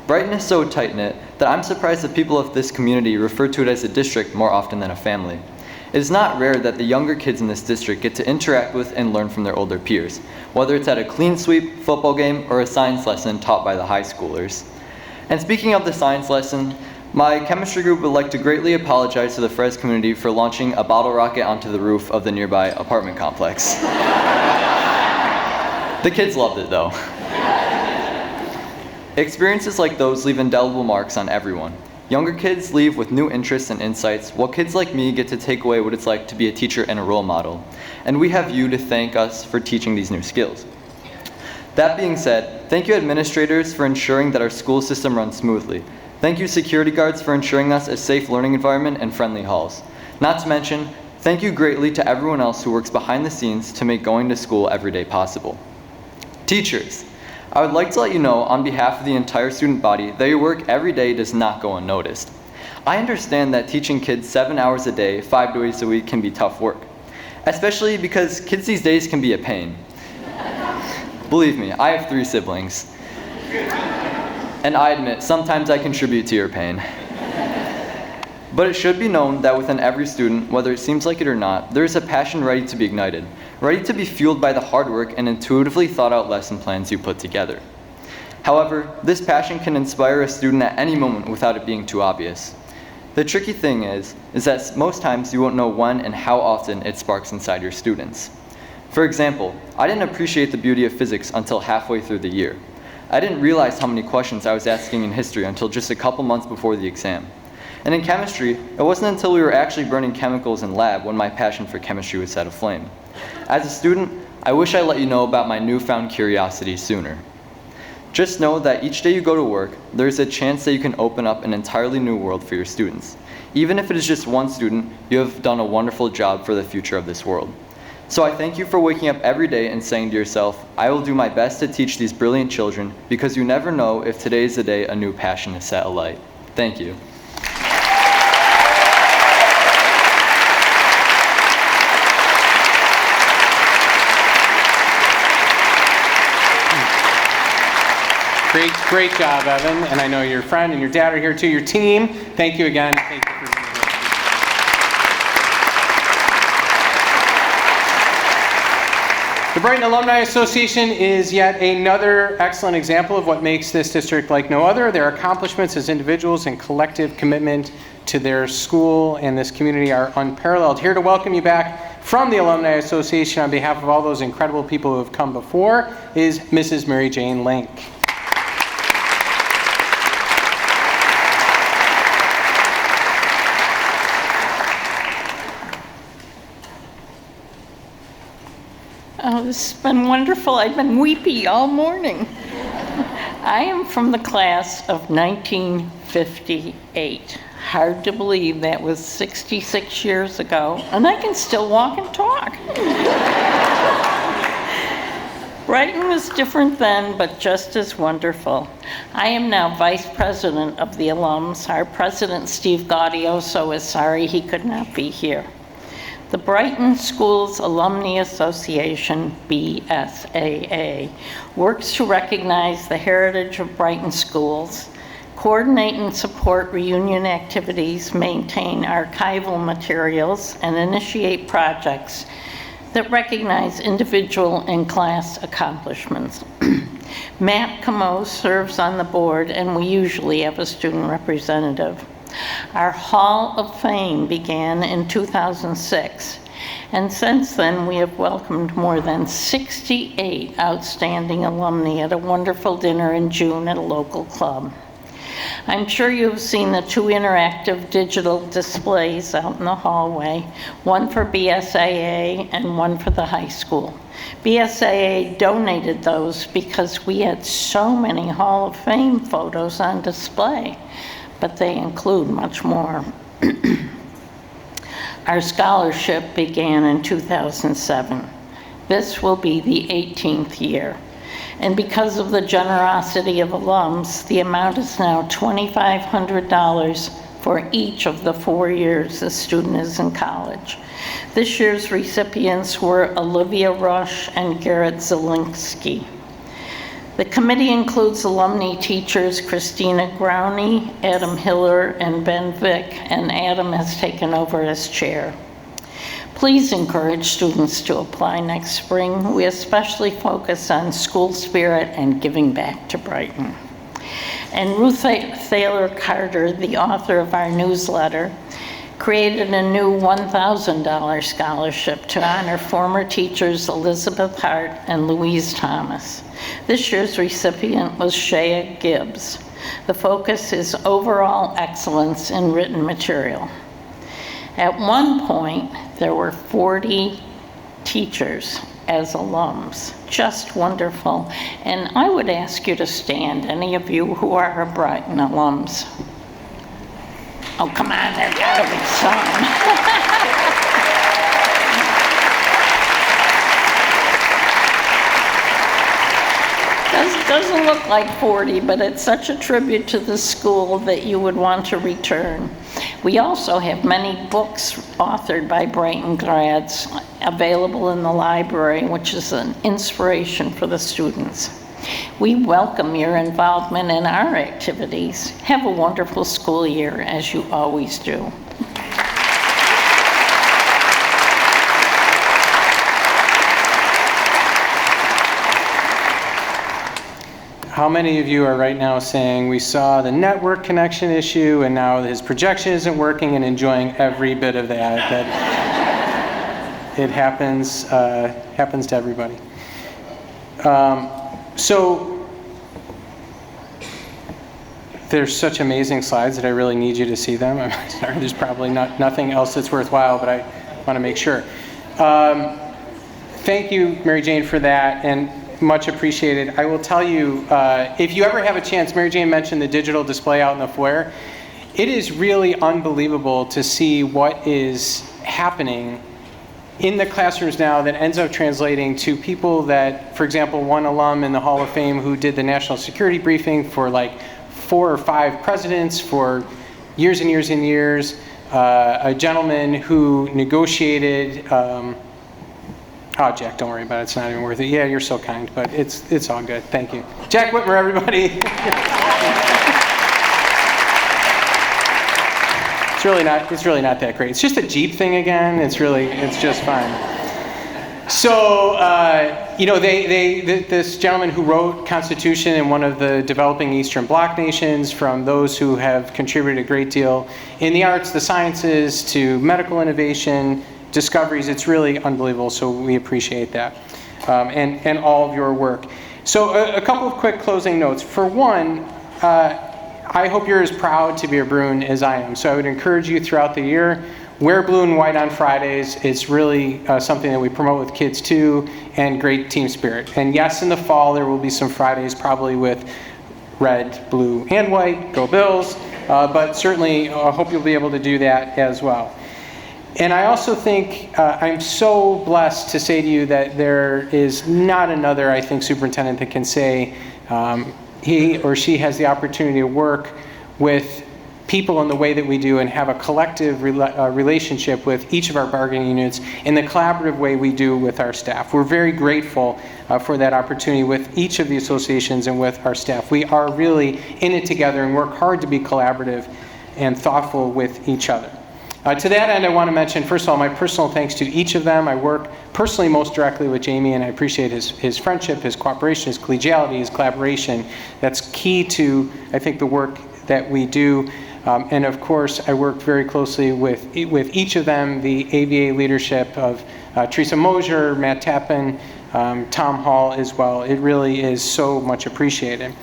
Brighton is so tight-knit that I'm surprised that people of this community refer to it as a district more often than a family. It is not rare that the younger kids in this district get to interact with and learn from their older peers, whether it's at a clean sweep, football game, or a science lesson taught by the high schoolers. And speaking of the science lesson, my chemistry group would like to greatly apologize to the Frez community for launching a bottle rocket onto the roof of the nearby apartment complex. The kids loved it though. Experiences like those leave indelible marks on everyone. Younger kids leave with new interests and insights, while kids like me get to take away what it's like to be a teacher and a role model. And we have you to thank us for teaching these new skills. That being said, thank you administrators for ensuring that our school system runs smoothly. Thank you security guards for ensuring us a safe learning environment and friendly halls. Not to mention, thank you greatly to everyone else who works behind the scenes to make going to school every day possible. Teachers, I would like to let you know on behalf of the entire student body that your work every day does not go unnoticed. I understand that teaching kids 7 hours a day, 5 days a week can be tough work, especially because kids these days can be a pain. Believe me, I have 3 siblings. And I admit, sometimes I contribute to your pain. But it should be known that within every student, whether it seems like it or not, there is a passion ready to be ignited, ready to be fueled by the hard work and intuitively thought out lesson plans you put together. However, this passion can inspire a student at any moment without it being too obvious. The tricky thing is that most times you won't know when and how often it sparks inside your students. For example, I didn't appreciate the beauty of physics until halfway through the year. I didn't realize how many questions I was asking in history until just a couple months before the exam. And in chemistry, it wasn't until we were actually burning chemicals in lab when my passion for chemistry was set aflame. As a student, I wish I let you know about my newfound curiosity sooner. Just know that each day you go to work, there's a chance that you can open up an entirely new world for your students. Even if it is just one student, you have done a wonderful job for the future of this world. So I thank you for waking up every day and saying to yourself, I will do my best to teach these brilliant children, because you never know if today is the day a new passion is set alight. Thank you. Great job, Evan. And I know your friend and your dad are here too. Your team, thank you again. Thank you for being here. The Brighton Alumni Association is yet another excellent example of what makes this district like no other. Their accomplishments as individuals and collective commitment to their school and this community are unparalleled. Here to welcome you back from the Alumni Association on behalf of all those incredible people who have come before is Mrs. Mary Jane Link. Oh, this has been wonderful. I've been weepy all morning. I am from the class of 1958. Hard to believe that was 66 years ago, and I can still walk and talk. Brighton was different then, but just as wonderful. I am now vice president of the alums. Our president, Steve Gaudioso, is sorry he could not be here. The Brighton Schools Alumni Association, BSAA, works to recognize the heritage of Brighton schools, coordinate and support reunion activities, maintain archival materials, and initiate projects that recognize individual and class accomplishments. Matt Camo serves on the board, and we usually have a student representative. Our Hall of Fame began in 2006, and since then we have welcomed more than 68 outstanding alumni at a wonderful dinner in June at a local club. I'm sure you've seen the 2 interactive digital displays out in the hallway, one for BSAA and one for the high school. BSAA donated those because we had so many Hall of Fame photos on display, but they include much more. Our scholarship began in 2007. This will be the 18th year. And because of the generosity of alums, the amount is now $2,500 for each of the 4 years the student is in college. This year's recipients were Olivia Rush and Garrett Zielinski. The committee includes alumni teachers Christina Growney, Adam Hiller, and Ben Vick, and Adam has taken over as chair. Please encourage students to apply next spring. We especially focus on school spirit and giving back to Brighton. And Ruth Thaler Carter, the author of our newsletter, created a new $1,000 scholarship to honor former teachers Elizabeth Hart and Louise Thomas. This year's recipient was Shea Gibbs. The focus is overall excellence in written material. At one point, there were 40 teachers as alums. Just wonderful. And I would ask you to stand, any of you who are Brighton alums. Oh, come on, there gotta be some. Doesn't look like 40, but it's such a tribute to the school that you would want to return. We also have many books authored by Brighton grads available in the library, which is an inspiration for the students. We welcome your involvement in our activities. Have a wonderful school year, as you always do. How many of you are right now saying, we saw the network connection issue and now his projection isn't working, and enjoying every bit of that? That it happens to everybody. So there's such amazing slides that I really need you to see them. I'm sorry, there's probably nothing else that's worthwhile, but I want to make sure. Thank you, Mary Jane, for that, and much appreciated. I will tell you, if you ever have a chance, Mary Jane mentioned the digital display out in the foyer. It is really unbelievable to see what is happening in the classrooms now that ends up translating to people that, for example, one alum in the Hall of Fame who did the national security briefing for like 4 or 5 presidents for years and years and years. A gentleman who negotiated, oh, Jack, don't worry about it. It's not even worth it. Yeah, you're so kind, but it's all good. Thank you. Jack Whitmer, everybody. It's really not that great. It's just a Jeep thing again. It's just fine. So, this gentleman who wrote Constitution in one of the developing Eastern Bloc nations, from those who have contributed a great deal in the arts, the sciences, to medical innovation, discoveries. It's really unbelievable, so we appreciate that, and all of your work. So a couple of quick closing notes. For one, I hope you're as proud to be a Bruin as I am. So I would encourage you throughout the year, wear blue and white on Fridays. It's really something that we promote with kids too, and great team spirit. And yes, in the fall there will be some Fridays probably with red, blue, and white, go Bills, but certainly I hope you'll be able to do that as well. And I also think I'm so blessed to say to you that there is not another, I think, superintendent that can say he or she has the opportunity to work with people in the way that we do and have a collective relationship with each of our bargaining units in the collaborative way we do with our staff. We're very grateful for that opportunity with each of the associations and with our staff. We are really in it together and work hard to be collaborative and thoughtful with each other. To that end, I want to mention, first of all, my personal thanks to each of them. I work personally most directly with Jamie, and I appreciate his friendship, his cooperation, his collegiality, his collaboration. That's key to, I think, the work that we do. And of course, I worked very closely with each of them, the AVA leadership of Teresa Mosier, Matt Tappan, Tom Hall as well. It really is so much appreciated.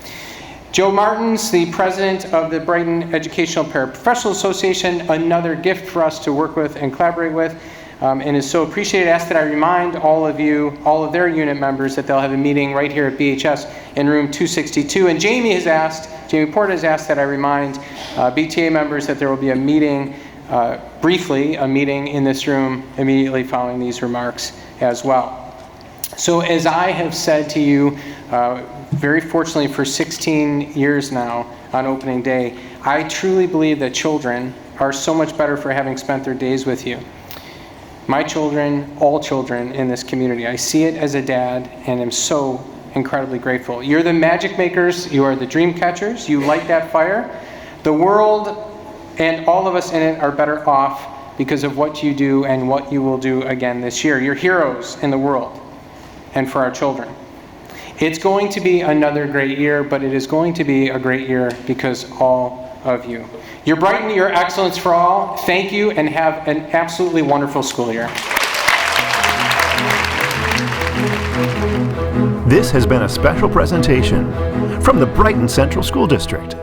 Joe Martins, the president of the Brighton Educational Paraprofessional Association, another gift for us to work with and collaborate with, and is so appreciated. Asked that I remind all of you, all of their unit members, that they'll have a meeting right here at BHS in room 262. And Jamie Porter has asked that I remind BTA members that there will be a meeting, briefly, a meeting in this room immediately following these remarks as well. So as I have said to you, very fortunately for 16 years now on opening day, I truly believe that children are so much better for having spent their days with you. My children, all children in this community, I see it as a dad and am so incredibly grateful. You're the magic makers, you are the dream catchers, you light that fire. The world and all of us in it are better off because of what you do and what you will do again this year. You're heroes in the world and for our children. It's going to be another great year, but it is going to be a great year because all of you. You're Brighton, you're excellence for all. Thank you and have an absolutely wonderful school year. This has been a special presentation from the Brighton Central School District.